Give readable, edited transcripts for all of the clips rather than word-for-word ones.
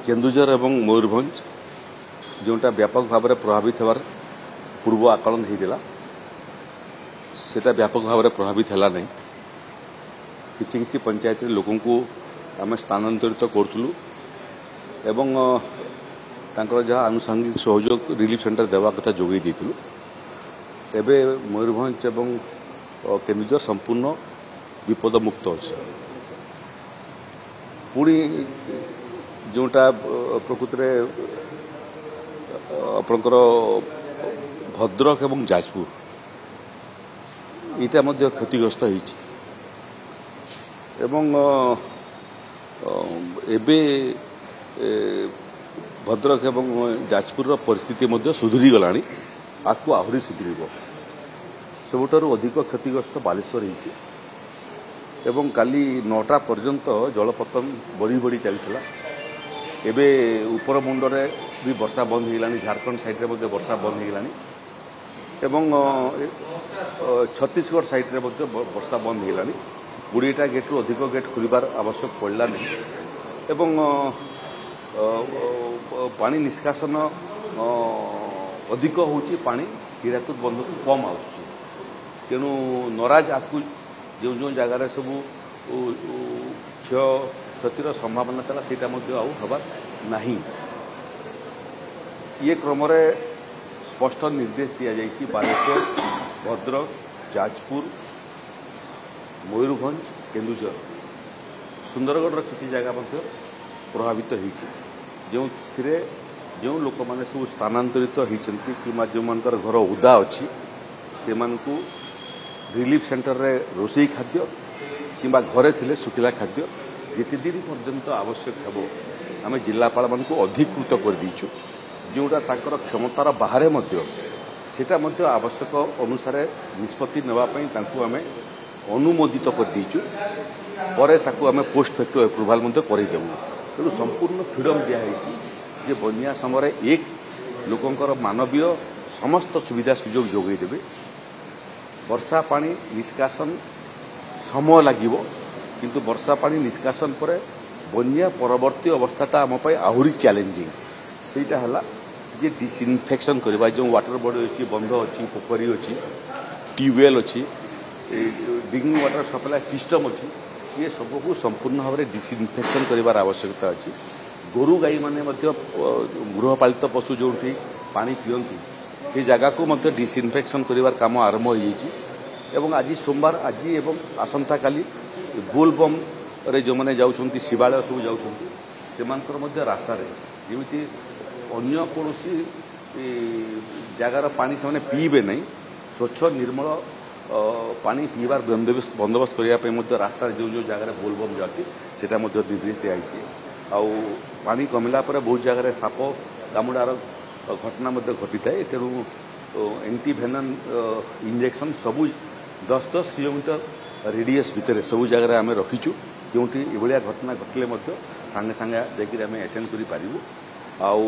केन्दुझर एवं मयूरभंज जोटा व्यापक भाव में प्रभावित होवार पूर्व आकलन होता सेटा व्यापक भाव में प्रभावित है नहीं। किछि पंचायत लोकों को आम स्थानांतरित करूँ एवं तांकर जहाँ आनुषंगिक सहयोग रिलीफ सेंटर देवा कथा जोगई देइथिलु। एबे मयूरभंज एवं केन्दुझर संपूर्ण विपद मुक्त अच्छे। पुणी जोटा प्रकृत में आपणकर भद्रक एवं जाजपुर इटा मध्य क्षतिग्रस्त होइछि एवं एबे भद्रक एवं जाजपुर परिस्थिति मध्य सुधुरी गलानी। आकु आहरी सुधुरिब। सबुठारु अधिक क्षतिग्रस्त बालेश्वर होइछि एवं काली 9टा पर्यंत जलपतन बढ़ी बढ़ी चलता। एबे उपर मुंडरे भी वर्षा बंद हो गलानी। झारखंड साइड रे वर्षा बंद हो गलानी एवं छत्तीसगढ़ साइड रे वर्षा बंद हो गलानी। 20टा गेट रु अधिक गेट खोलिबार आवश्यक पड़ला नहीं एवं पानी निष्कासन अधिक होची। पानी हिराकुद बंध को कम आसुची। तेणु नराज आकु जो जो जगार सब क्षय क्षतिर संभावना था सीटा हबार नहीं। ये क्रम स्पष्ट निर्देश दि जाइए बालेश्वर भद्रक जाजपुर मयूरभंज केन्दुझर सुंदरगढ़ किसी जगह प्रभावित होती जो जो लोक मैंने सब स्थानांतरित होती कि जो मान घर उदा अच्छी से रिलीफ सेंटर रे रोषेई खाद्य किंबा घरे थिले सुखिला खाद्य जिते दिन पर्यंत आवश्यक हेबो आम जिलापाल मान अधिकृत कर दीचु। जोटा तांकर क्षमतार बाहर सेटा आवश्यक अनुसार निष्पत्ति नेवाई आम अनुमोदित कर दीचु। परे ताकू आम पोस्ट फैक्टर एप्रुवाल करदेबू। तेणु संपूर्ण फ्रीडम दिखाई बन्या समय एक लोकंकर मानवीय समस्त सुविधा सुजोग जोगई देवे। वर्षा पानी निष्कासन समय लगिबो किंतु वर्षा पानी निष्कासन पर बन्या परवर्ती अवस्थाटा आम आहरी चैलेंजिंग सेटा हला जे डिसइनफेक्शन करबा। जो वाटर बॉडी अच्छी बंध अच्छी पोखरी अच्छी ट्यूबवेल अच्छी ड्रिंकिंग वाटर सप्लाई सिस्टम अच्छी ये सबको संपूर्ण भाव में डिसइनफेक्शन कर आवश्यकता अच्छी। गोरु गाई माने गृहपालित पशु जो पानी पीती ये जगह को डिसइनफेक्शन कर काम आरंभ हो जाइए। आज सोमवार आज एवं आसंता काली बोलबम रे जो मैंने जाऊँच शिवालय सब जाऊँच रास्तार जमी अन्य कौन जगार पानी से पीबे नहीं स्वच्छ निर्मल पानी पीबार बंदोबस्त करने रास्ता जो जो जगार बोलबम जाती सेटा निर्देश दिखाई। आउ पानी कमिला पर बहुत जगह साप कामुड़ार घटना घटी थाए। तेणु एंटीवेनम इंजेक्शन सबू 10-10 किलोमीटर रेडियस भितर सबू जगह आम रखीचु जो ये घटना घटले सांगे सांगे जाकि आम एटेंड करूँ। आउ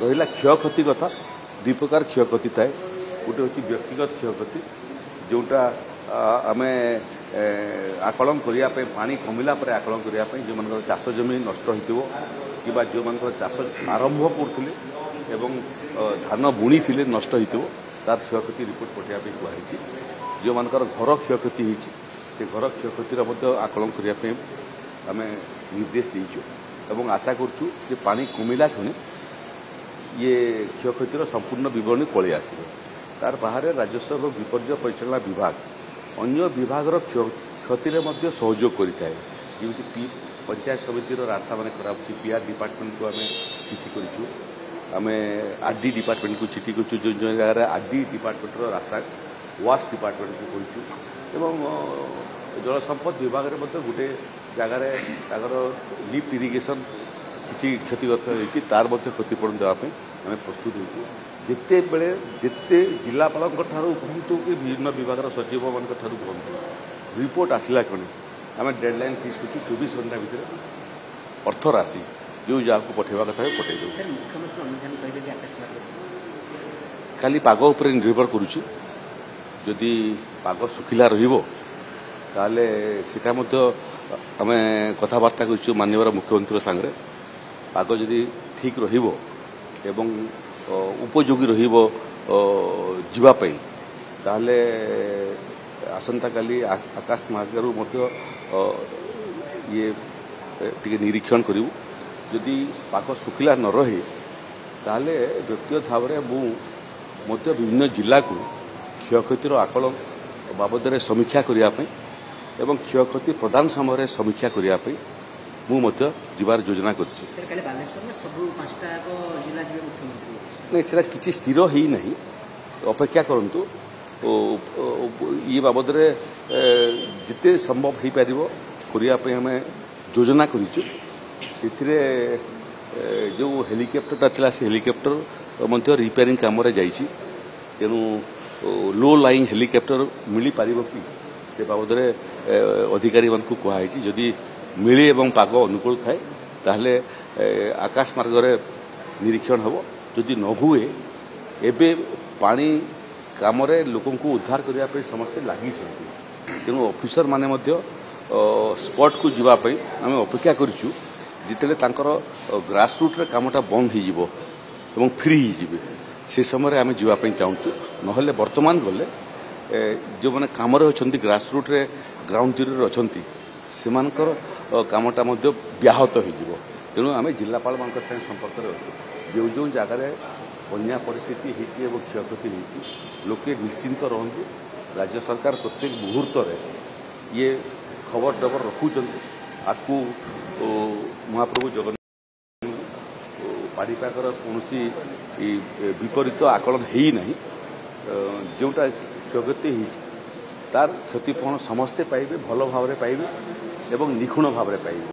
रहा क्षयक्षति कथा दुई प्रकार क्षयक्षति थाए। गोटे हूँ व्यक्तिगत क्षयक्षति जोटा आम आकलन करने पानी कमिला पर आकलन करने जो मान चाष जमी नष्ट हो कि जो मान चाष आरंभ करते एवं धान बुणी थे नष्ट हो तार क्षयक्षति रिपोर्ट पठाइबा कहुई। जो मान घर क्षयक्षति होती घर क्षयक्षतिर आकलन करने आम निर्देश देचु एवं आशा करूँ कि पानी कमिला क्षण ये क्षयक्षतिर संपूर्ण विवरणी पलि आस। तार बाहर राजस्व और विपर्य परिचालना विभाग अन्य विभाग क्षति सहयोग करें। जमी पंचायत समितिर रास्ता मान खराब होती पीआर डिपार्टमेंट को आम चिठी करूँ आम आरडी डिपार्टमेंट को चिठी करूँ जो जो जगह आरडी डिपार्टमेंट रास्ता वाश डिपार्टमेंट को करूँ जल संपद विभाग में गोटे जगार लिफ्ट इरिगेशन किसी क्षतिग्रस्त होती तार क्षतिपूरण देवाई आम प्रस्तुत हो। जिते बेले जिते जिलापाल कहतु कि विभिन्न विभाग सचिव मान कहतु रिपोर्ट आसला क्षण आम डेडलाइन फिक्स कर 24 घंटा भितर अर्थ राशि जो जहाँ को पठेवा कथा पठेद। खाली पाग उपर निर्भर करुच्ची जदि पाग सुखिला रहा सेटा आम कथबार्ता कर माननीय मुख्यमंत्री सांगे पाग जदि ठीक रहिबो एवं उपयोगी रहिबो जीवापाई ताहले आसंता काली आकाश मार्गरू मध्य ये टिके निरीक्षण करिवु जदि पाग सुखिला न रहे ताहले व्यक्तिगत भाव में मध्य विभिन्न जिला को क्षयक्षतिर आकलन बाबद समीक्षा करने एवं क्षयक्षति प्रदान समय समीक्षा करने जीवार योजना कर नहीं से किसी स्थिर ही नहीं अपेक्षा करंतु ये बाबद जिते संभव हो पार करने आम योजना करूँ जो हेलिकप्टरटा थिला से हेलिकप्टर मध्य रिपेयरिंग काम जाइए तेणु लो लाइंग हेलिकप्टर मिल पार कि से बाबद अधिकारी मान कहुई जदि मिले एवं पाग अनुकूल थाए ताहले आकाश मार्ग निरीक्षण हम जदि न हुए एबे पानी काम लोक उद्धार करने समस्ते लगी तेणु ऑफिसर माने स्पॉट को जीवाई आम अपेक्षा करूँ जिते ग्रासरूट कामटा बंद हो फ्री हो से समय आम जीवाई चाहूँ ना बर्तमान गले जो मैंने कम अच्छा ग्रासरूट ग्राउंड जीरो अच्छा से कामटा व्याहत हो तेणु आम जिलापाल मान संपर्क में जो जो जगार बन्या परिस्थिति होती क्षयक्षति होती लोके निश्चिंत रहतु राज्य सरकार प्रत्येक मुहूर्त ये खबर डबर रखुंट आपको महाप्रभु जगन्नाथ पाणीपागर कौन विपरीत आकलन है ना जोटा क्षयक्षति तार क्षतिपूरण समस्ते पाइबे भल भाव पाइबे एवं निखुण भाव पाइबे।